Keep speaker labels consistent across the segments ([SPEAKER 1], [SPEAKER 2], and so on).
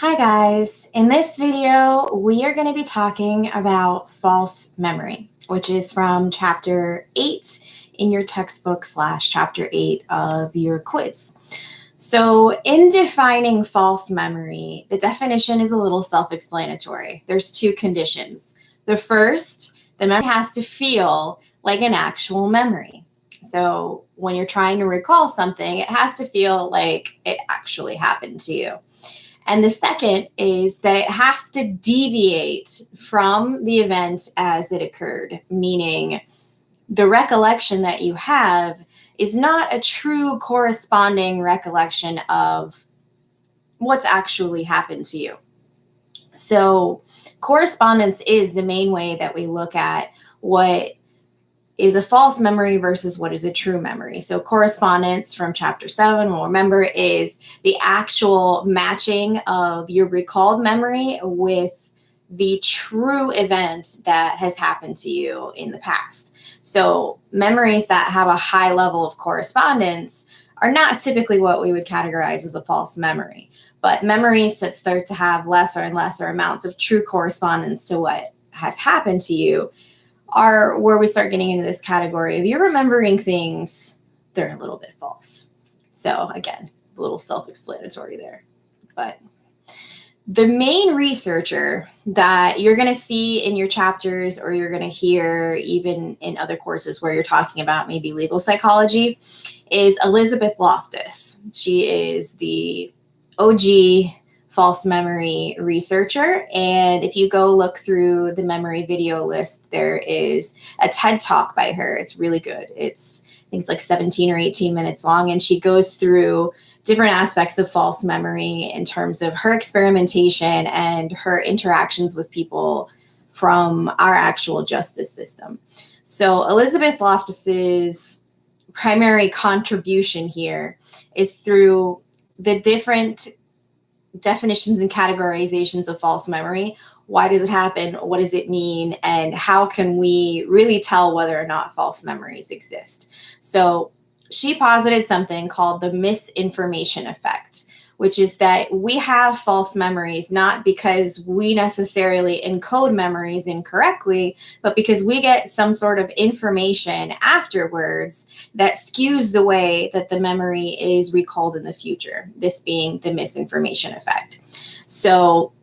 [SPEAKER 1] Hi guys, in this video we are going to be talking about false memory, which is from chapter 8 in your textbook / chapter 8 of your quiz. So in defining false memory, the definition is a little self-explanatory. There's two conditions. The first, the memory has to feel like an actual memory. So when you're trying to recall something, it has to feel like it actually happened to you. And the second is that it has to deviate from the event as it occurred, meaning the recollection that you have is not a true corresponding recollection of what's actually happened to you. So correspondence is the main way that we look at what is a false memory versus what is a true memory. So correspondence from chapter 7, we'll remember, is the actual matching of your recalled memory with the true event that has happened to you in the past. So memories that have a high level of correspondence are not typically what we would categorize as a false memory, but memories that start to have lesser and lesser amounts of true correspondence to what has happened to you are where we start getting into this category of you're remembering things, they're a little bit false. So again, a little self-explanatory there. But the main researcher that you're going to see in your chapters, or you're going to hear even in other courses where you're talking about maybe legal psychology, is Elizabeth Loftus. She is the OG false memory researcher. And if you go look through the memory video list, there is a TED talk by her. It's really good. I think it's like 17 or 18 minutes long. And she goes through different aspects of false memory in terms of her experimentation and her interactions with people from our actual justice system. So Elizabeth Loftus's primary contribution here is through the different definitions and categorizations of false memory. Why does it happen? What does it mean? And how can we really tell whether or not false memories exist? So she posited something called the misinformation effect, which is that we have false memories not because we necessarily encode memories incorrectly, but because we get some sort of information afterwards that skews the way that the memory is recalled in the future, this being the misinformation effect. So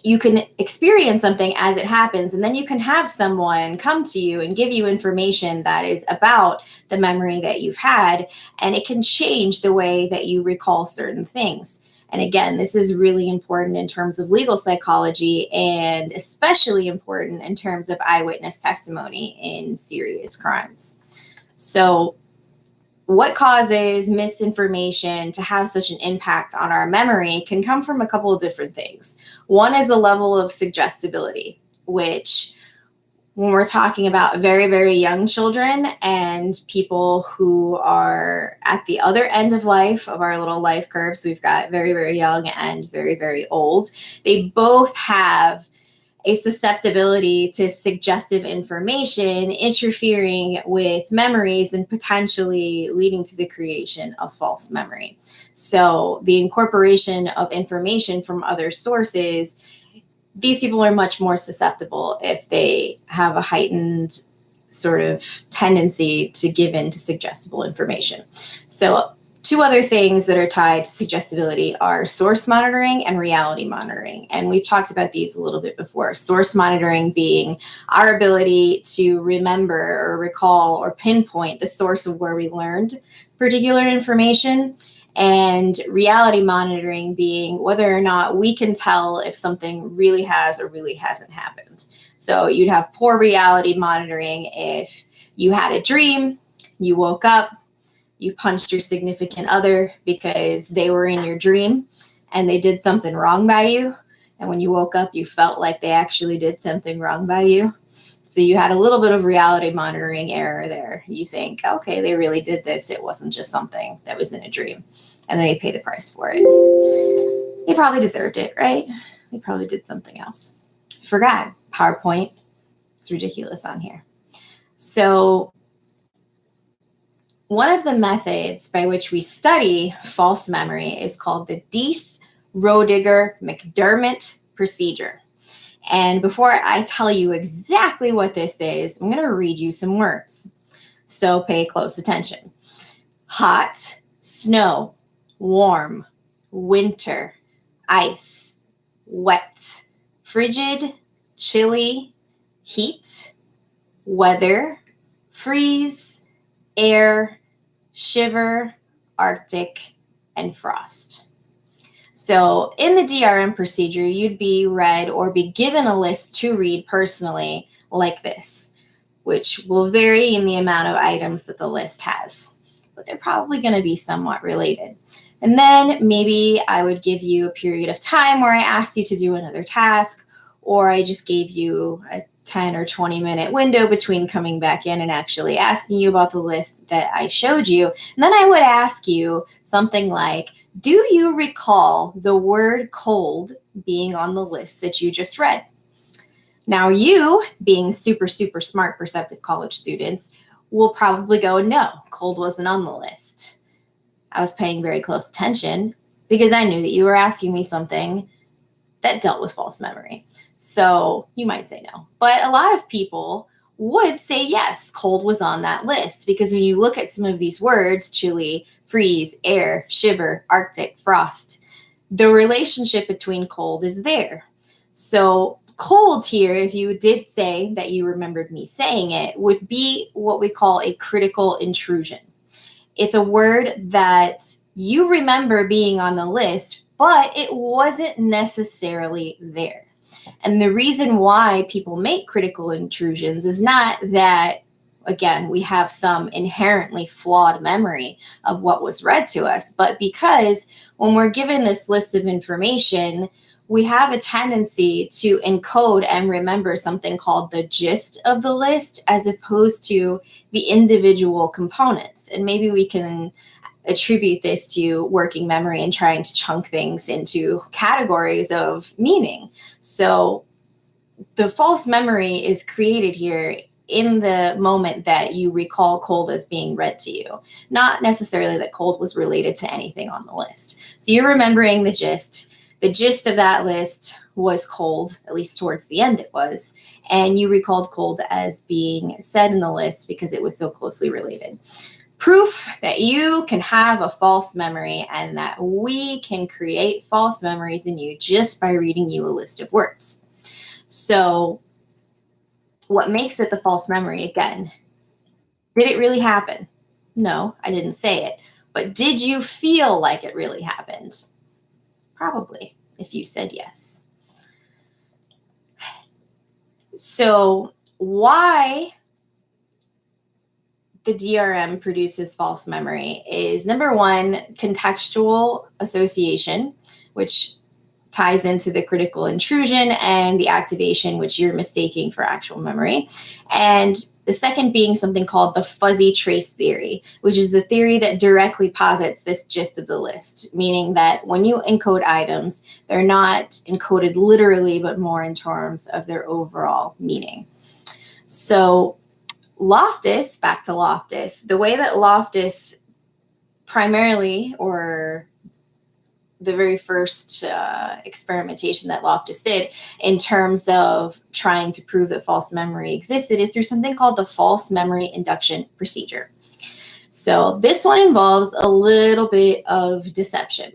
[SPEAKER 1] you can experience something as it happens, and then you can have someone come to you and give you information that is about the memory that you've had, and it can change the way that you recall certain things. And again, this is really important in terms of legal psychology, and especially important in terms of eyewitness testimony in serious crimes. So what causes misinformation to have such an impact on our memory can come from a couple of different things. One is the level of suggestibility, which when we're talking about very, very young children and people who are at the other end of life, of our little life curves, we've got very, very young and very, very old. They both have a susceptibility to suggestive information interfering with memories and potentially leading to the creation of false memory. So the incorporation of information from other sources, these people are much more susceptible if they have a heightened sort of tendency to give in to suggestible information. So two other things that are tied to suggestibility are source monitoring and reality monitoring. And we've talked about these a little bit before. Source monitoring being our ability to remember or recall or pinpoint the source of where we learned particular information. And reality monitoring being whether or not we can tell if something really has or really hasn't happened. So you'd have poor reality monitoring if you had a dream, you woke up, you punched your significant other because they were in your dream and they did something wrong by you. And when you woke up, you felt like they actually did something wrong by you. So you had a little bit of reality monitoring error there. You think, okay, they really did this. It wasn't just something that was in a dream. And then they pay the price for it. They probably deserved it, right? They probably did something else. Forgot. PowerPoint. It's ridiculous on here. So one of the methods by which we study false memory is called the Dease Roediger-McDermott procedure. And before I tell you exactly what this is, I'm going to read you some words. So pay close attention. Hot, snow, warm, winter, ice, wet, frigid, chilly, heat, weather, freeze, air, shiver, Arctic, and frost. So in the DRM procedure, you'd be read or be given a list to read personally like this, which will vary in the amount of items that the list has, but they're probably going to be somewhat related. And then maybe I would give you a period of time where I asked you to do another task, or I just gave you a 10 or 20 minute window between coming back in and actually asking you about the list that I showed you. And then I would ask you something like, do you recall the word cold being on the list that you just read? Now you, being super, super smart, perceptive college students, will probably go, no, cold wasn't on the list. I was paying very close attention because I knew that you were asking me something that dealt with false memory. So you might say no. But a lot of people would say yes, cold was on that list, because when you look at some of these words, chilly, freeze, air, shiver, Arctic, frost, the relationship between cold is there. So cold here, if you did say that you remembered me saying it, would be what we call a critical intrusion. It's a word that you remember being on the list, but it wasn't necessarily there. And the reason why people make critical intrusions is not that, again, we have some inherently flawed memory of what was read to us, but because when we're given this list of information, we have a tendency to encode and remember something called the gist of the list as opposed to the individual components. And maybe we can attribute this to working memory and trying to chunk things into categories of meaning. So the false memory is created here in the moment that you recall cold as being read to you, not necessarily that cold was related to anything on the list. So you're remembering the gist. The gist of that list was cold, at least towards the end it was, and you recalled cold as being said in the list because it was so closely related. Proof that you can have a false memory and that we can create false memories in you just by reading you a list of words. So what makes it the false memory again? Did it really happen? No, I didn't say it. But did you feel like it really happened? Probably, if you said yes. So why the DRM produces false memory is, number one, contextual association, which ties into the critical intrusion and the activation, which you're mistaking for actual memory. And the second being something called the fuzzy trace theory, which is the theory that directly posits this gist of the list, meaning that when you encode items, they're not encoded literally, but more in terms of their overall meaning. So Loftus, back to Loftus, the way that Loftus primarily, or the very first experimentation that Loftus did in terms of trying to prove that false memory existed is through something called the false memory induction procedure. So this one involves a little bit of deception,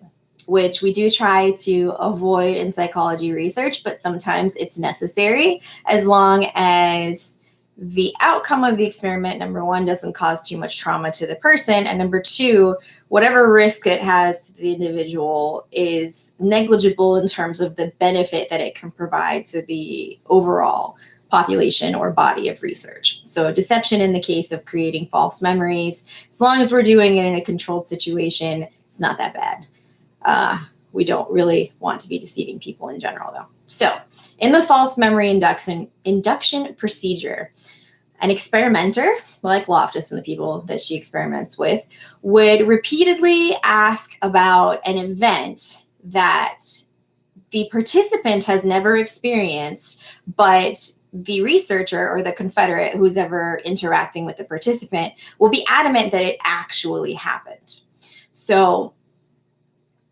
[SPEAKER 1] which we do try to avoid in psychology research, but sometimes it's necessary as long as the outcome of the experiment, number one, doesn't cause too much trauma to the person, and number two, whatever risk it has to the individual is negligible in terms of the benefit that it can provide to the overall population or body of research. So deception in the case of creating false memories, as long as we're doing it in a controlled situation, it's not that bad. We don't really want to be deceiving people in general, though. So in the false memory induction procedure, an experimenter, like Loftus and the people that she experiments with, would repeatedly ask about an event that the participant has never experienced, but the researcher or the confederate who's ever interacting with the participant will be adamant that it actually happened. So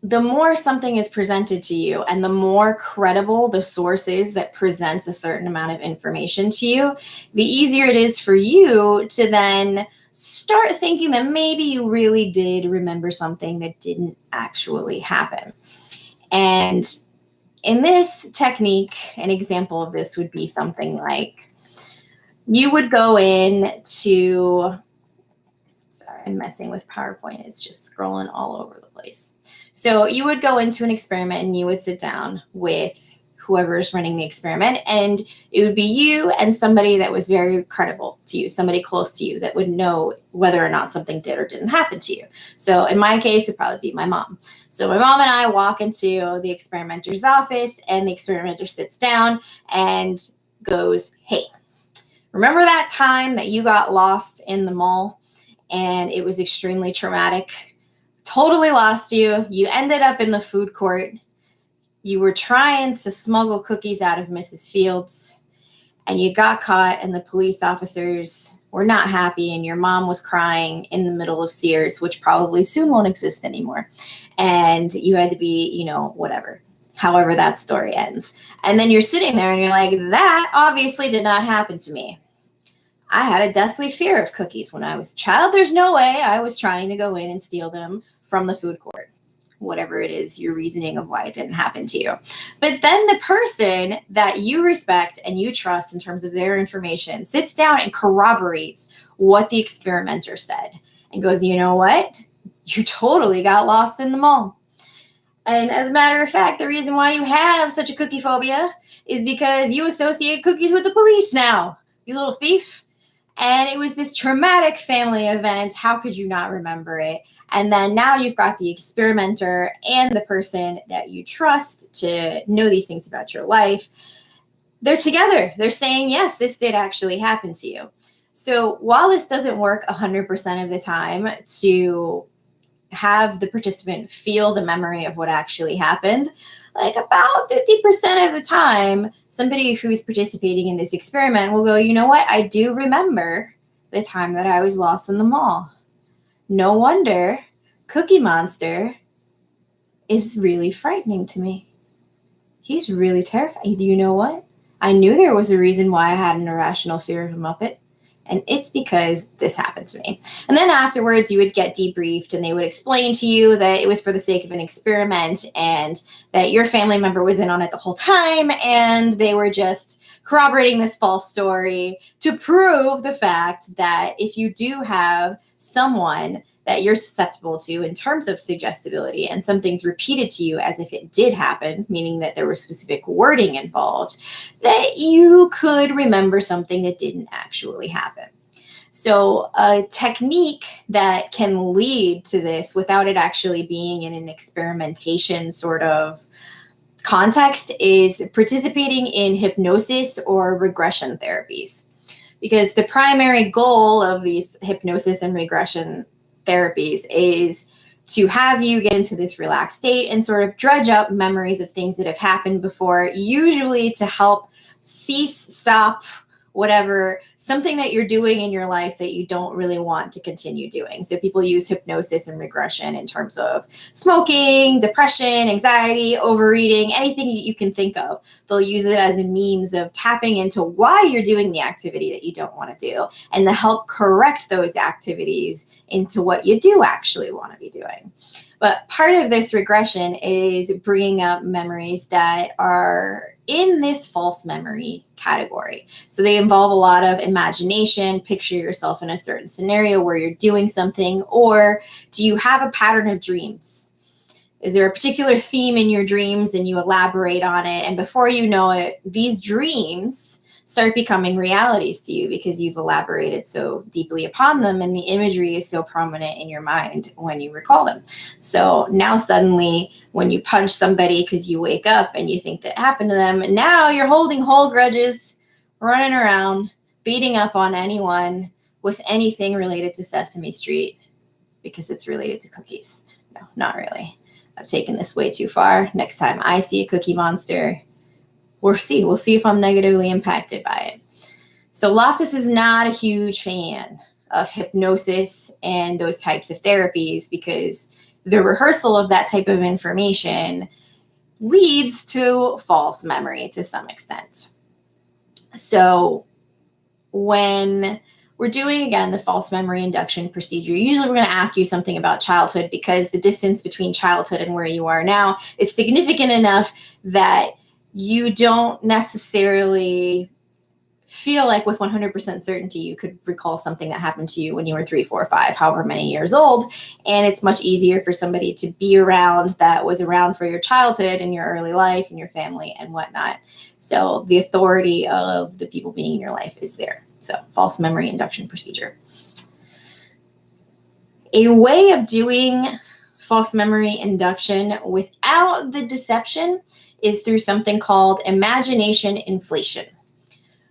[SPEAKER 1] the more something is presented to you and the more credible the source is that presents a certain amount of information to you, the easier it is for you to then start thinking that maybe you really did remember something that didn't actually happen. And in this technique, an example of this would be something like you would go in to, sorry, I'm messing with PowerPoint. It's just scrolling all over the place. So you would go into an experiment and you would sit down with whoever's running the experiment, and it would be you and somebody that was very credible to you, somebody close to you that would know whether or not something did or didn't happen to you. So in my case, it'd probably be my mom. So my mom and I walk into the experimenter's office, and the experimenter sits down and goes, "Hey, remember that time that you got lost in the mall and it was extremely traumatic? Totally lost you. You ended up in the food court. You were trying to smuggle cookies out of Mrs. Fields, and you got caught, and the police officers were not happy, and your mom was crying in the middle of Sears, which probably soon won't exist anymore. And you had to be, whatever, however that story ends." And then you're sitting there and you're like, that obviously did not happen to me. I had a deathly fear of cookies when I was a child. There's no way I was trying to go in and steal them from the food court. Whatever it is, your reasoning of why it didn't happen to you. But then the person that you respect and you trust in terms of their information sits down and corroborates what the experimenter said and goes, "You know what? You totally got lost in the mall. And as a matter of fact, the reason why you have such a cookie phobia is because you associate cookies with the police now, you little thief. And it was this traumatic family event. How could you not remember it?" And then now you've got the experimenter and the person that you trust to know these things about your life. They're together. They're saying, yes, this did actually happen to you. So while this doesn't work 100% of the time to have the participant feel the memory of what actually happened, like about 50% of the time, somebody who's participating in this experiment will go, "You know what? I do remember the time that I was lost in the mall. No wonder Cookie Monster is really frightening to me. He's really terrifying. You know what? I knew there was a reason why I had an irrational fear of a Muppet. And it's because this happened to me." And then afterwards, you would get debriefed and they would explain to you that it was for the sake of an experiment and that your family member was in on it the whole time. And they were just corroborating this false story to prove the fact that if you do have someone that you're susceptible to in terms of suggestibility and something's repeated to you as if it did happen, meaning that there was specific wording involved, that you could remember something that didn't actually happen. So a technique that can lead to this without it actually being in an experimentation sort of context is participating in hypnosis or regression therapies. Because the primary goal of these hypnosis and regression therapies is to have you get into this relaxed state and sort of dredge up memories of things that have happened before, usually to help cease, stop, whatever, something that you're doing in your life that you don't really want to continue doing. So people use hypnosis and regression in terms of smoking, depression, anxiety, overeating, anything you can think of. They'll use it as a means of tapping into why you're doing the activity that you don't want to do and to help correct those activities into what you do actually want to be doing. But part of this regression is bringing up memories that are in this false memory category. So they involve a lot of imagination, picture yourself in a certain scenario where you're doing something, or do you have a pattern of dreams? Is there a particular theme in your dreams and you elaborate on it, and before you know it, these dreams start becoming realities to you because you've elaborated so deeply upon them and the imagery is so prominent in your mind when you recall them. So now suddenly when you punch somebody because you wake up and you think that happened to them, now you're holding whole grudges, running around, beating up on anyone with anything related to Sesame Street because it's related to cookies. No, not really. I've taken this way too far. Next time I see a Cookie Monster, we'll see if I'm negatively impacted by it. So Loftus is not a huge fan of hypnosis and those types of therapies because the rehearsal of that type of information leads to false memory to some extent. So when we're doing, again, the false memory induction procedure, usually we're going to ask you something about childhood, because the distance between childhood and where you are now is significant enough that you don't necessarily feel like with 100% certainty you could recall something that happened to you when you were 3, 4, 5, however many years old. And it's much easier for somebody to be around that was around for your childhood and your early life and your family and whatnot. So the authority of the people being in your life is there. So false memory induction procedure. A way of doing false memory induction without the deception is through something called imagination inflation.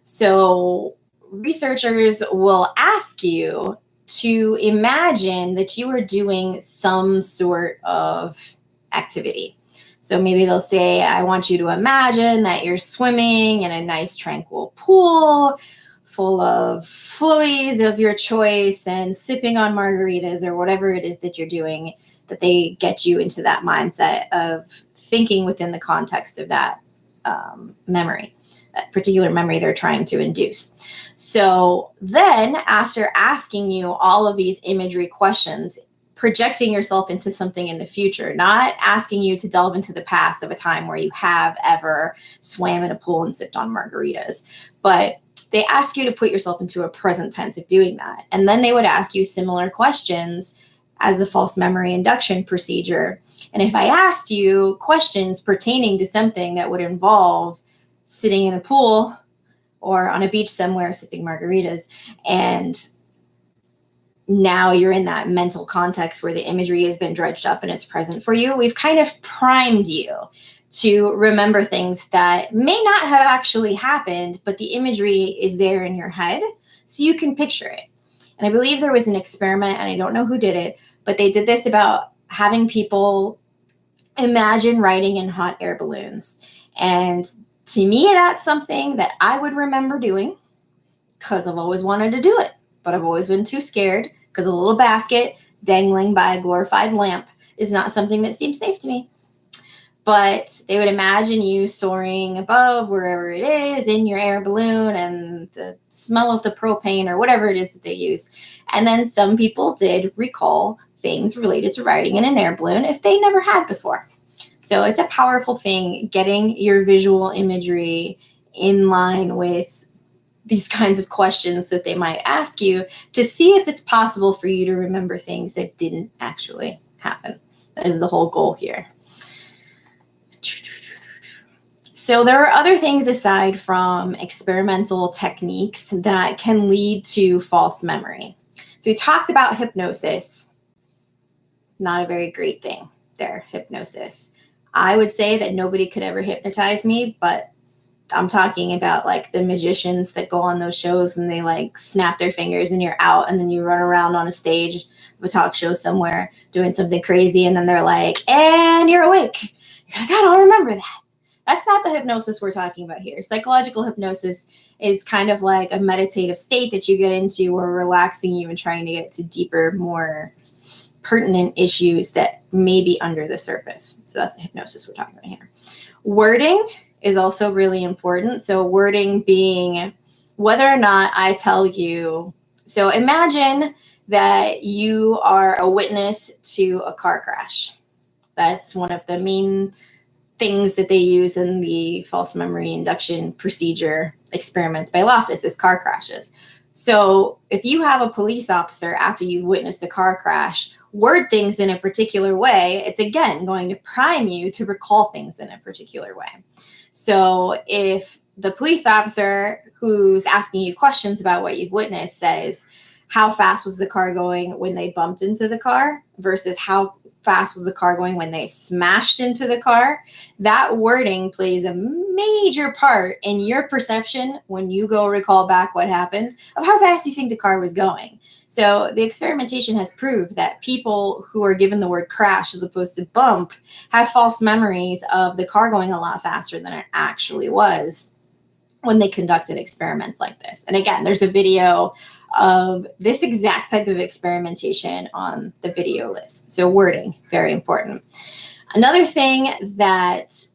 [SPEAKER 1] So researchers will ask you to imagine that you are doing some sort of activity. So maybe they'll say, I want you to imagine that you're swimming in a nice tranquil pool full of floaties of your choice and sipping on margaritas or whatever it is that you're doing, that they get you into that mindset of thinking within the context of that memory, that particular memory they're trying to induce. So then after asking you all of these imagery questions, projecting yourself into something in the future, not asking you to delve into the past of a time where you have ever swam in a pool and sipped on margaritas, but they ask you to put yourself into a present tense of doing that. And then they would ask you similar questions as the false memory induction procedure. And if I asked you questions pertaining to something that would involve sitting in a pool or on a beach somewhere sipping margaritas, and now you're in that mental context where the imagery has been dredged up and it's present for you, we've kind of primed you to remember things that may not have actually happened, but the imagery is there in your head, so you can picture it. And I believe there was an experiment, and I don't know who did it, but they did this about having people imagine riding in hot air balloons. And to me, that's something that I would remember doing because I've always wanted to do it, but I've always been too scared because a little basket dangling by a glorified lamp is not something that seems safe to me. But they would imagine you soaring above wherever it is in your air balloon and the smell of the propane or whatever it is that they use. And then some people did recall things related to riding in an air balloon if they never had before. So it's a powerful thing, getting your visual imagery in line with these kinds of questions that they might ask you to see if it's possible for you to remember things that didn't actually happen. That is the whole goal here. So there are other things aside from experimental techniques that can lead to false memory. So we talked about hypnosis. Not a very great thing there, hypnosis. I would say that nobody could ever hypnotize me, but I'm talking about like the magicians that go on those shows and they like snap their fingers and you're out, and then you run around on a stage of a talk show somewhere doing something crazy, and then they're like, and you're awake. You're like, I don't remember that. That's not the hypnosis we're talking about here. Psychological hypnosis is kind of like a meditative state that you get into where we're relaxing you and trying to get to deeper, more pertinent issues that may be under the surface. So that's the hypnosis we're talking about here. Wording is also really important. So wording being whether or not I tell you. So imagine that you are a witness to a car crash. That's one of the main things that they use in the false memory induction procedure experiments by Loftus is car crashes. So if you have a police officer after you've witnessed a car crash word things in a particular way, it's again going to prime you to recall things in a particular way. So if the police officer who's asking you questions about what you've witnessed says, how fast was the car going when they bumped into the car versus how fast was the car going when they smashed into the car, that wording plays a major part in your perception when you go recall back what happened of how fast you think the car was going. So the experimentation has proved that people who are given the word crash as opposed to bump have false memories of the car going a lot faster than it actually was when they conducted experiments like this. And again, there's a video of this exact type of experimentation on the video list. So wording, very important. Another thing that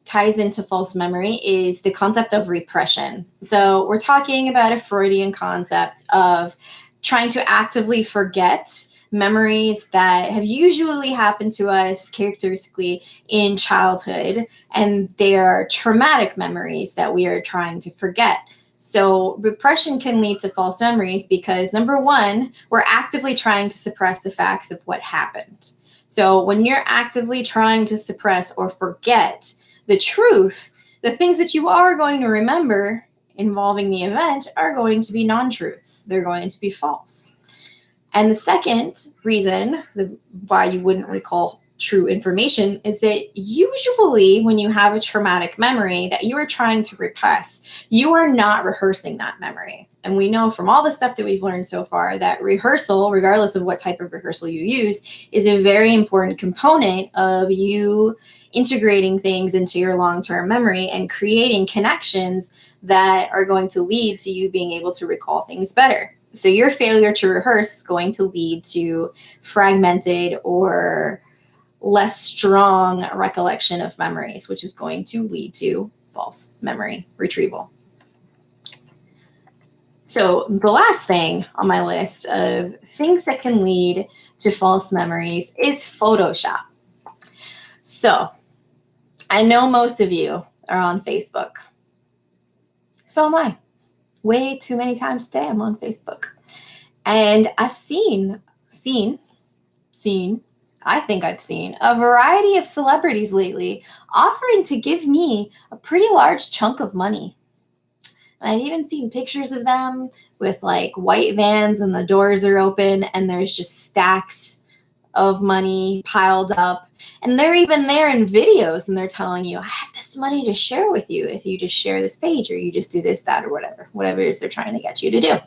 [SPEAKER 1] ties into false memory is the concept of repression. So we're talking about a Freudian concept of trying to actively forget memories that have usually happened to us characteristically in childhood, and they are traumatic memories that we are trying to forget. So repression can lead to false memories because, number one, we're actively trying to suppress the facts of what happened. So when you're actively trying to suppress or forget the truth, the things that you are going to remember involving the event are going to be non-truths. They're going to be false. And the second reason why you wouldn't recall true information is that usually when you have a traumatic memory that you are trying to repress, you are not rehearsing that memory. And we know from all the stuff that we've learned so far that rehearsal, regardless of what type of rehearsal you use, is a very important component of you integrating things into your long-term memory and creating connections that are going to lead to you being able to recall things better. So your failure to rehearse is going to lead to fragmented or less strong recollection of memories, which is going to lead to false memory retrieval. So the last thing on my list of things that can lead to false memories is Photoshop. So I know most of you are on Facebook. So am I. Way too many times today I'm on Facebook. And I've seen a variety of celebrities lately offering to give me a pretty large chunk of money. And I've even seen pictures of them with like white vans and the doors are open and there's just stacks of money piled up. And they're even there in videos and they're telling you, I have this money to share with you if you just share this page or you just do this, that, or whatever it is they're trying to get you to do.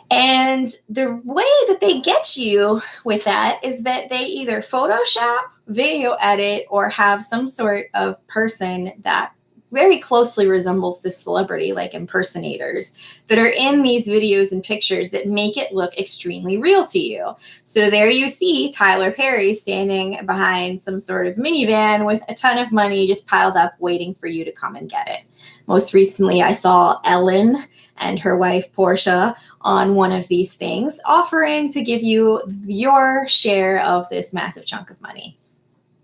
[SPEAKER 1] And the way that they get you with that is that they either Photoshop, video edit, or have some sort of person that very closely resembles this celebrity, like impersonators, that are in these videos and pictures that make it look extremely real to you. So there you see Tyler Perry standing behind some sort of minivan with a ton of money just piled up waiting for you to come and get it. Most recently, I saw Ellen and her wife Portia on one of these things offering to give you your share of this massive chunk of money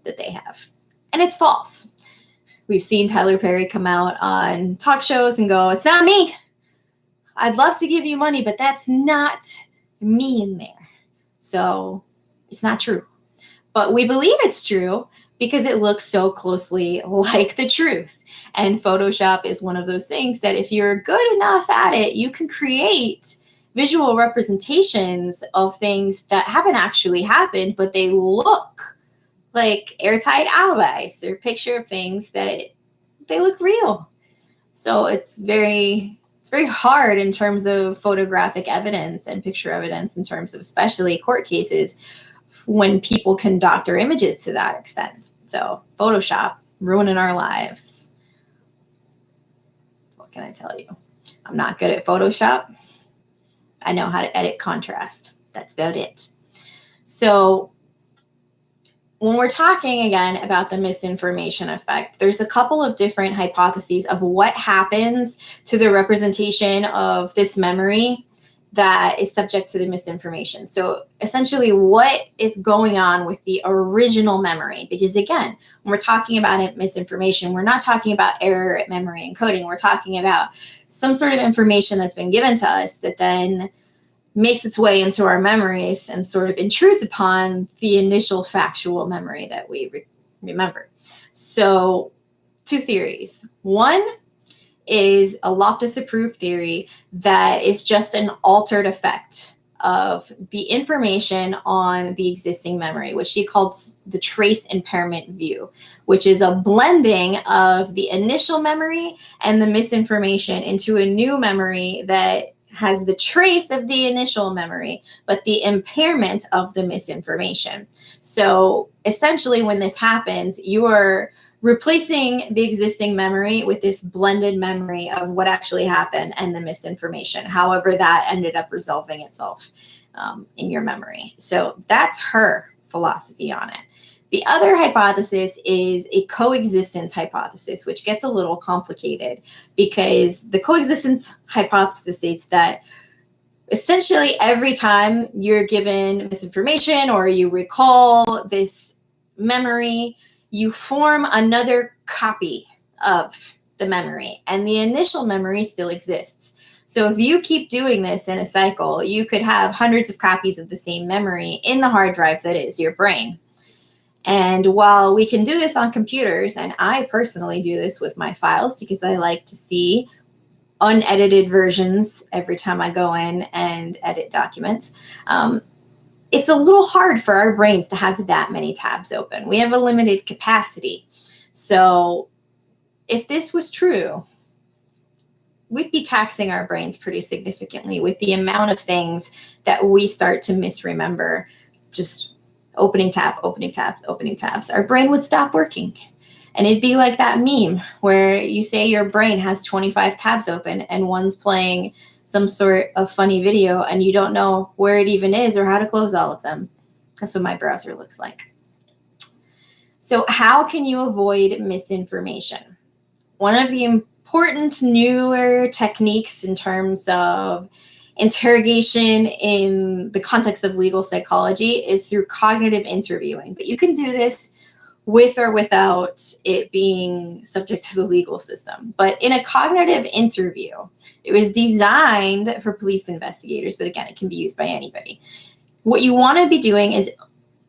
[SPEAKER 1] that they have. And it's false. We've seen Tyler Perry come out on talk shows and go, it's not me. I'd love to give you money, but that's not me in there. So it's not true. But we believe it's true because it looks so closely like the truth. And Photoshop is one of those things that if you're good enough at it, you can create visual representations of things that haven't actually happened, but they look like airtight alibis. They're a picture of things that they look real. So it's very hard in terms of photographic evidence and picture evidence in terms of especially court cases when people can doctor images to that extent. So Photoshop, ruining our lives. What can I tell you? I'm not good at Photoshop. I know how to edit contrast. That's about it. So when we're talking again about the misinformation effect, there's a couple of different hypotheses of what happens to the representation of this memory that is subject to the misinformation. So essentially what is going on with the original memory? Because again, when we're talking about misinformation, we're not talking about error at memory encoding. We're talking about some sort of information that's been given to us that then makes its way into our memories and sort of intrudes upon the initial factual memory that we remember. So two theories. One is a Loftus approved theory that is just an altered effect of the information on the existing memory, which she calls the trace impairment view, which is a blending of the initial memory and the misinformation into a new memory that has the trace of the initial memory, but the impairment of the misinformation. So essentially, when this happens, you are replacing the existing memory with this blended memory of what actually happened and the misinformation, however that ended up resolving itself in your memory. So that's her philosophy on it. The other hypothesis is a coexistence hypothesis, which gets a little complicated because the coexistence hypothesis states that essentially every time you're given misinformation or you recall this memory, you form another copy of the memory, and the initial memory still exists. So if you keep doing this in a cycle, you could have hundreds of copies of the same memory in the hard drive that is your brain. And while we can do this on computers, and I personally do this with my files because I like to see unedited versions every time I go in and edit documents, it's a little hard for our brains to have that many tabs open. We have a limited capacity. So if this was true, we'd be taxing our brains pretty significantly with the amount of things that we start to misremember. Just opening tab, opening tabs, opening tabs. Our brain would stop working. And it'd be like that meme where you say your brain has 25 tabs open and one's playing some sort of funny video and you don't know where it even is or how to close all of them. That's what my browser looks like. So how can you avoid misinformation? One of the important newer techniques in terms of interrogation in the context of legal psychology is through cognitive interviewing. But you can do this with or without it being subject to the legal system. But in a cognitive interview, it was designed for police investigators, but again, it can be used by anybody. What you want to be doing is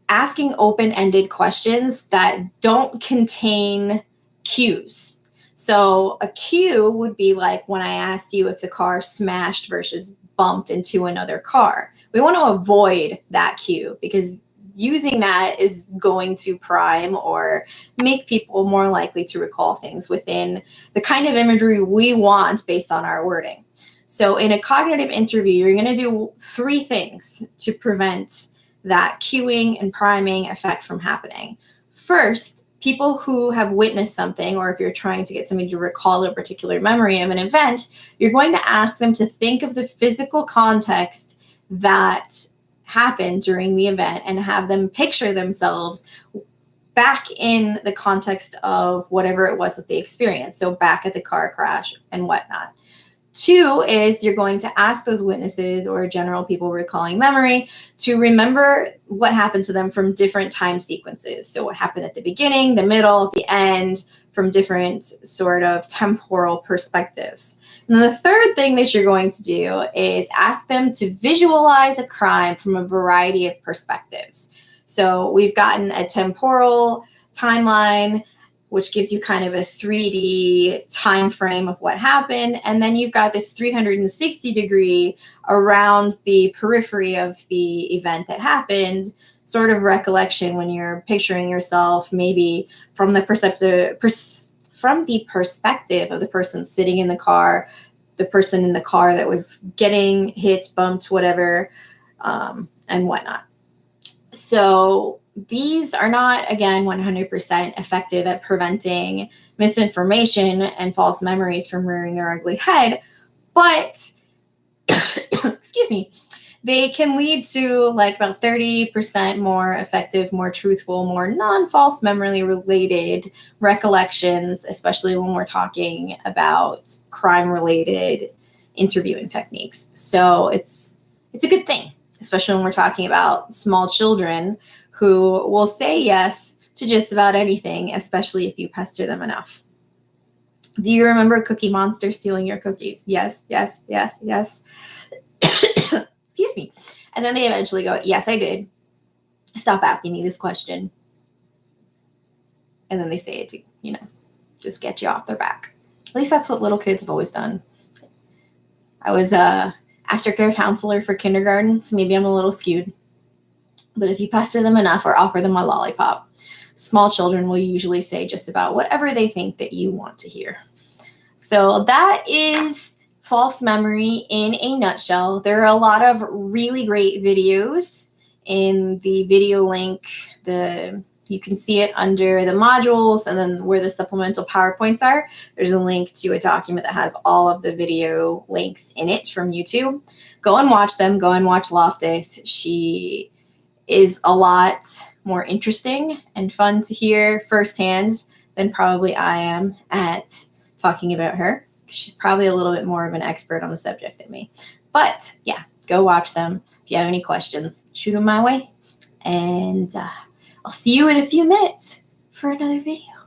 [SPEAKER 1] asking open-ended questions that don't contain cues. So a cue would be like when I asked you if the car smashed versus bumped into another car. We want to avoid that cue because using that is going to prime or make people more likely to recall things within the kind of imagery we want based on our wording. So in a cognitive interview, you're going to do 3 things to prevent that cueing and priming effect from happening. First, people who have witnessed something, or if you're trying to get somebody to recall a particular memory of an event, you're going to ask them to think of the physical context that happened during the event and have them picture themselves back in the context of whatever it was that they experienced. So back at the car crash and whatnot. 2 is you're going to ask those witnesses or general people recalling memory to remember what happened to them from different time sequences. So what happened at the beginning, the middle, the end, from different sort of temporal perspectives. And the 3rd thing that you're going to do is ask them to visualize a crime from a variety of perspectives. So we've gotten a temporal timeline, which gives you kind of a 3D time frame of what happened. And then you've got this 360 degree around the periphery of the event that happened, sort of recollection when you're picturing yourself maybe from the perspective of the person sitting in the car, the person in the car that was getting hit, bumped, whatever, and whatnot. So these are not, again, 100% effective at preventing misinformation and false memories from rearing their ugly head, but, excuse me, they can lead to like about 30% more effective, more truthful, more non-false memory-related recollections, especially when we're talking about crime-related interviewing techniques. So it's a good thing, especially when we're talking about small children who will say yes to just about anything, especially if you pester them enough. Do you remember Cookie Monster stealing your cookies? Yes, yes, yes, yes. Excuse me. And then they eventually go, yes, I did. Stop asking me this question. And then they say it to, just get you off their back. At least that's what little kids have always done. I was a aftercare counselor for kindergarten, so maybe I'm a little skewed. But if you pester them enough or offer them a lollipop, small children will usually say just about whatever they think that you want to hear. So that is false memory in a nutshell. There are a lot of really great videos in the video link. You can see it under the modules, and then where the supplemental PowerPoints are, there's a link to a document that has all of the video links in it from YouTube. Go and watch them. Go and watch Loftus. She is a lot more interesting and fun to hear firsthand than probably I am at talking about her. She's probably a little bit more of an expert on the subject than me. But yeah, go watch them. If you have any questions, shoot them my way. And I'll see you in a few minutes for another video.